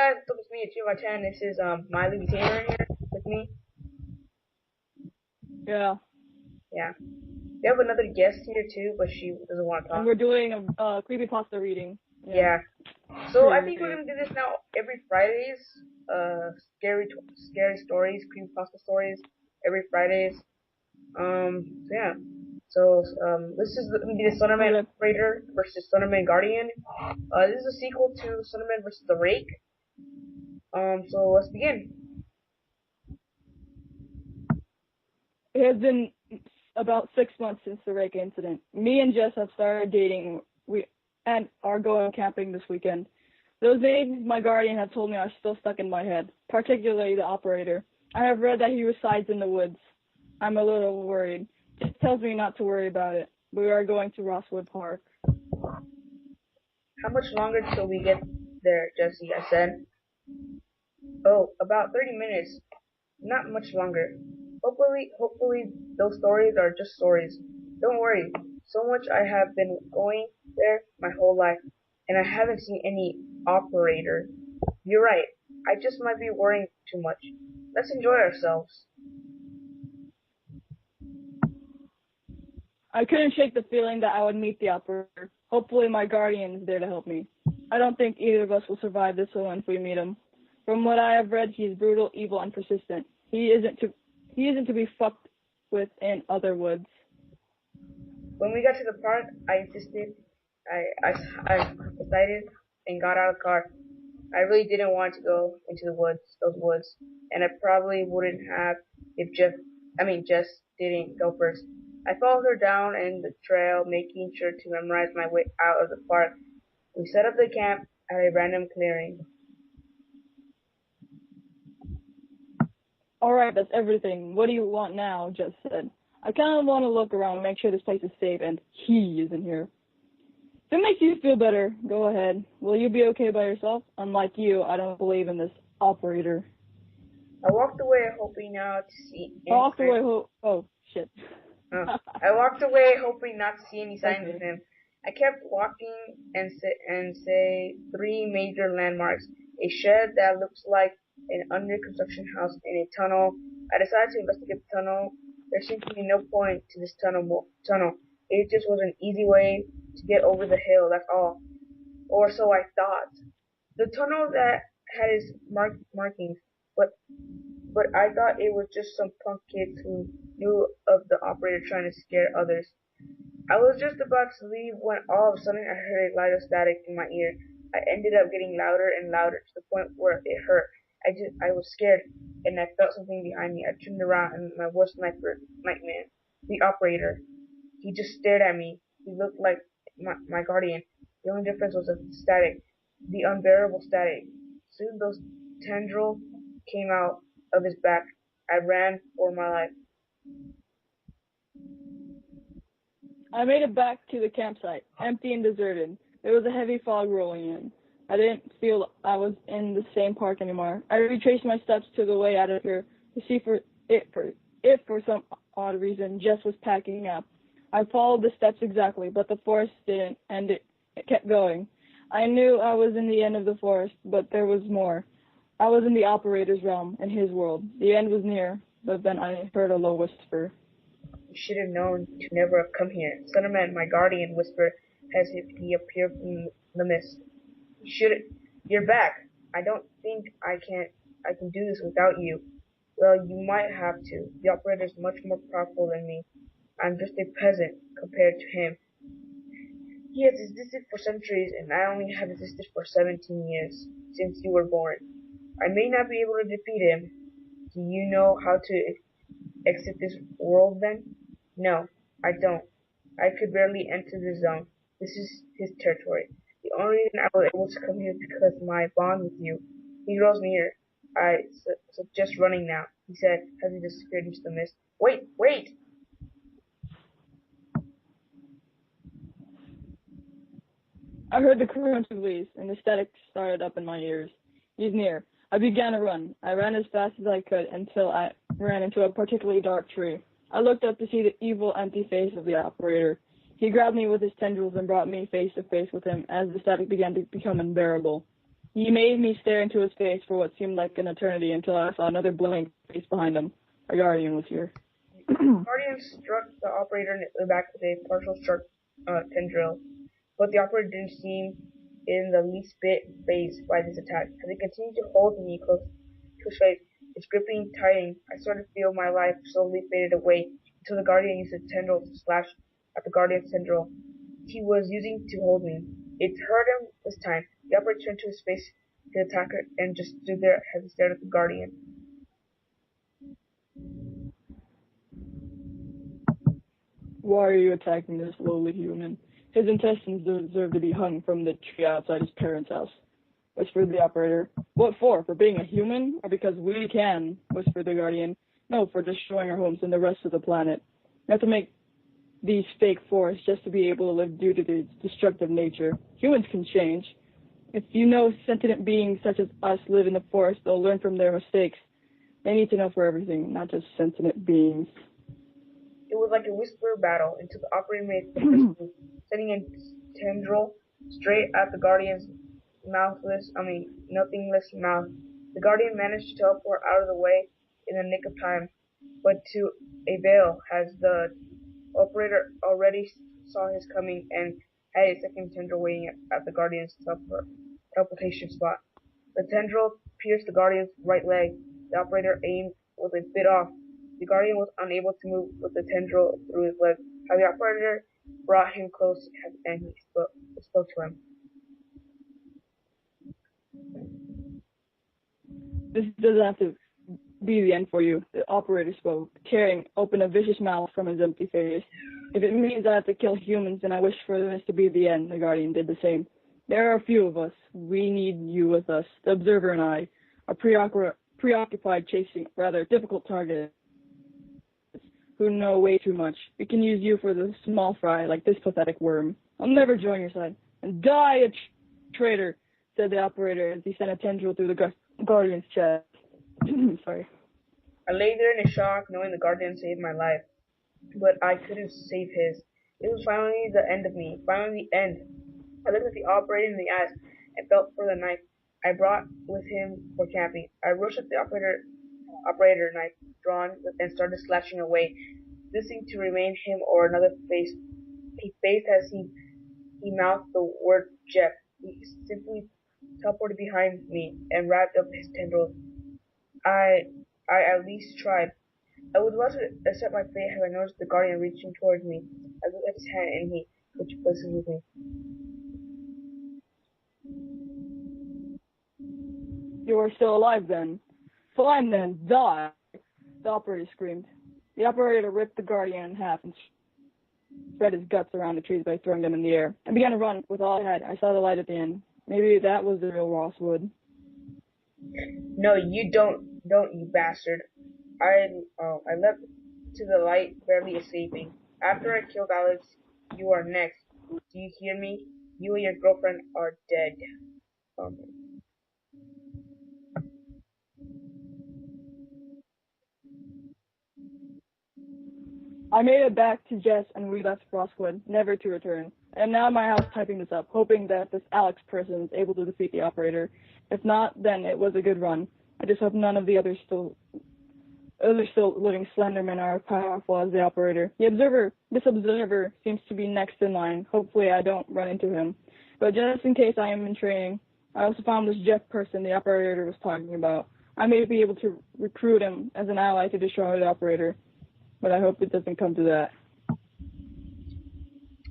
guys, what's up? It's me, Achieve My 10. This is Miley Taylor here with me. Yeah, Yeah. We have another guest here too, but she doesn't want to talk. and we're doing a creepypasta reading. Yeah. So I think we're Creepy. gonna do this now every Fridays. Scary stories, creepypasta stories every Fridays. So yeah. So this is gonna be the Sonderman Okay. Operator versus Sonderman Guardian. This is a sequel to Sonderman versus the Rake. So let's begin. It has been about 6 months since the Rake incident. Me and Jess have started dating and are going camping this weekend. Those names my guardian have told me are still stuck in my head, particularly the operator. I have read that he resides in the woods. I'm a little worried. It tells me not to worry about it. We are going to Rosswood Park. How much longer till we get there, Jesse? I said. Oh, about 30 minutes. Not much longer. Hopefully those stories are just stories. Don't worry. So much I have been going there my whole life, and I haven't seen any operator. You're right. I just might be worrying too much. Let's enjoy ourselves. I couldn't shake the feeling that I would meet the operator. Hopefully my guardian is there to help me. I don't think either of us will survive this alone if we meet him. From what I have read, he's brutal, evil, and persistent. He isn't to be fucked with in other woods. When we got to the park, I insisted. I decided and got out of the car. I really didn't want to go into those woods, and I probably wouldn't have if Jess didn't go first. I followed her down in the trail, making sure to memorize my way out of the park. We set up the camp at a random clearing. Alright, that's everything. What do you want now? Jess said. I kind of want to look around and make sure this place is safe and he isn't here. If it makes you feel better, go ahead. Will you be okay by yourself? Unlike you, I don't believe in this operator. I walked away hoping not to see any Oh, shit. I walked away hoping not to see any signs Okay. of him. I kept walking and say three major landmarks: a shed that looks like an under construction house, and a tunnel. I decided to investigate the tunnel. There seemed to be no point to this tunnel. It just was an easy way to get over the hill, that's all. Or so I thought. The tunnel that had its markings, but I thought it was just some punk kids who knew of the operator trying to scare others. I was just about to leave when all of a sudden I heard a light of static in my ear. I ended up getting louder and louder to the point where it hurt. I was scared, and I felt something behind me. I turned around, and my worst nightmare, the operator. He just stared at me. He looked like my guardian. The only difference was the static, the unbearable static. Soon those tendrils came out of his back. I ran for my life. I made it back to the campsite, empty and deserted. There was a heavy fog rolling in. I didn't feel I was in the same park anymore. I retraced my steps to the way out of here to see if for some odd reason Jess was packing up. I followed the steps exactly, but the forest didn't, and it kept going. I knew I was in the end of the forest, but there was more. I was in the operator's realm, in his world. The end was near, but then I heard a low whisper. You should have known to never have come here. Sonderman, my guardian, whispered as if he appeared from the mist. You're back. I don't think I can do this without you. Well, you might have to. The operator is much more powerful than me. I'm just a peasant compared to him. He has existed for centuries, and I only have existed for 17 years, since you were born. I may not be able to defeat him. Do you know how to exit this world then? No, I don't. I could barely enter the zone. This is his territory. The only reason I was able to come here is because of my bond with you. He draws near. I suggest running now, he said as he disappeared into the mist. Wait! I heard the crunch of leaves, and the static started up in my ears. He's near. I began to run. I ran as fast as I could until I ran into a particularly dark tree. I looked up to see the evil, empty face of the operator. He grabbed me with his tendrils and brought me face to face with him as the static began to become unbearable. He made me stare into his face for what seemed like an eternity until I saw another blank face behind him. Our guardian was here. Guardian struck the operator in the back with a partial sharp tendril, but the operator didn't seem in the least bit fazed by this attack. As he continued to hold me close to his face, his gripping tightening, I started to feel my life slowly faded away until the Guardian used his tendril to slash at the Guardian's tendril he was using to hold me. It hurt him this time. The operator turned to his face to the attacker and just stood there as he stared at the Guardian. Why are you attacking this lowly human? His intestines deserve to be hung from the tree outside his parents' house, whispered the operator. What for? For being a human? Or because we can? Whispered the Guardian. No, for destroying our homes and the rest of the planet. You have to make these fake forests just to be able to live due to its destructive nature. Humans can change. If you know sentient beings such as us live in the forest, they'll learn from their mistakes. They need to know for everything, not just sentient beings. It was like a whisper battle until the operator made the first move, sending a tendril straight at the Guardian's nothingless mouth. The Guardian managed to teleport out of the way in the nick of time, but to avail, as the operator already saw his coming and had a second tendril waiting at the Guardian's teleportation spot. The tendril pierced the Guardian's right leg. The operator aimed with a bit off. The Guardian was unable to move with the tendril through his leg. How the operator brought him close and he spoke to him. This doesn't have to be the end for you, the operator spoke, tearing open a vicious mouth from his empty face. If it means I have to kill humans, then I wish for this to be the end. The Guardian did the same. There are a few of us. We need you with us. The Observer and I are preoccupied chasing rather difficult targets who know way too much. We can use you for the small fry like this pathetic worm. I'll never join your side. And die, a traitor, said the operator as he sent a tendril through the Guardian's chest. Sorry. I lay there in a shock, knowing the Guardian saved my life, but I couldn't save his. It was finally the end of me, finally the end. I looked at the operator in the eyes and felt for the knife I brought with him for camping. I rushed at the operator knife drawn and started slashing away. This seemed to remain him or another face. He faced as he mouthed the word Jeff. He simply teleported behind me and wrapped up his tendrils. I at least tried. I was about to accept my fate as I noticed the Guardian reaching towards me. I looked at his hand and he switched places with me. You are still alive then. Fine then, die! The operator screamed. The operator ripped the Guardian in half and spread his guts around the trees by throwing them in the air. I began to run with all I had. I saw the light at the end. Maybe that was the real Rosswood. No, you don't, you bastard. I leapt to the light, barely escaping. After I killed Alex, you are next. Do you hear me? You and your girlfriend are dead. I made it back to Jess and we left Rosswood, never to return. I am now in my house typing this up, hoping that this Alex person is able to defeat the operator. If not, then it was a good run. I just hope none of the other still living Slendermen are as powerful as the operator. This observer seems to be next in line. Hopefully I don't run into him. But just in case I am in training, I also found this Jeff person the operator was talking about. I may be able to recruit him as an ally to destroy the operator. But I hope it doesn't come to that.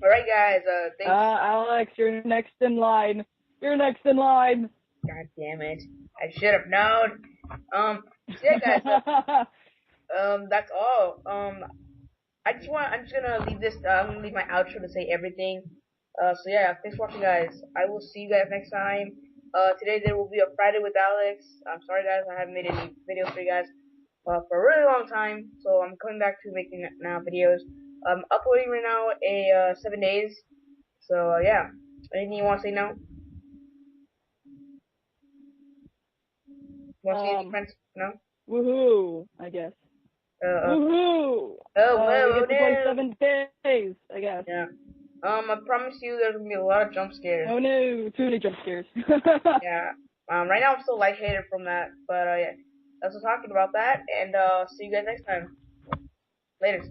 Alright guys, thanks. Alex, you're next in line. You're next in line. God damn it. I should have known. Yeah guys, that's all. I'm just gonna leave this, I'm gonna leave my outro to say everything. So yeah, thanks for watching guys. I will see you guys next time. Today there will be a Friday with Alex. I'm sorry guys, I haven't made any videos for you guys. For a really long time, so I'm coming back to making now videos. I'm uploading right now 7 days. So yeah, anything you want to say now? Want to see any friends? No. Woohoo! I guess. Woohoo! Oh, we get to play 7 days. I guess. Yeah. I promise you, there's gonna be a lot of jump scares. Oh no! Too many jump scares. Yeah. Right now I'm still lightheaded from that, but yeah, that's what talking about that, and see you guys next time. Later.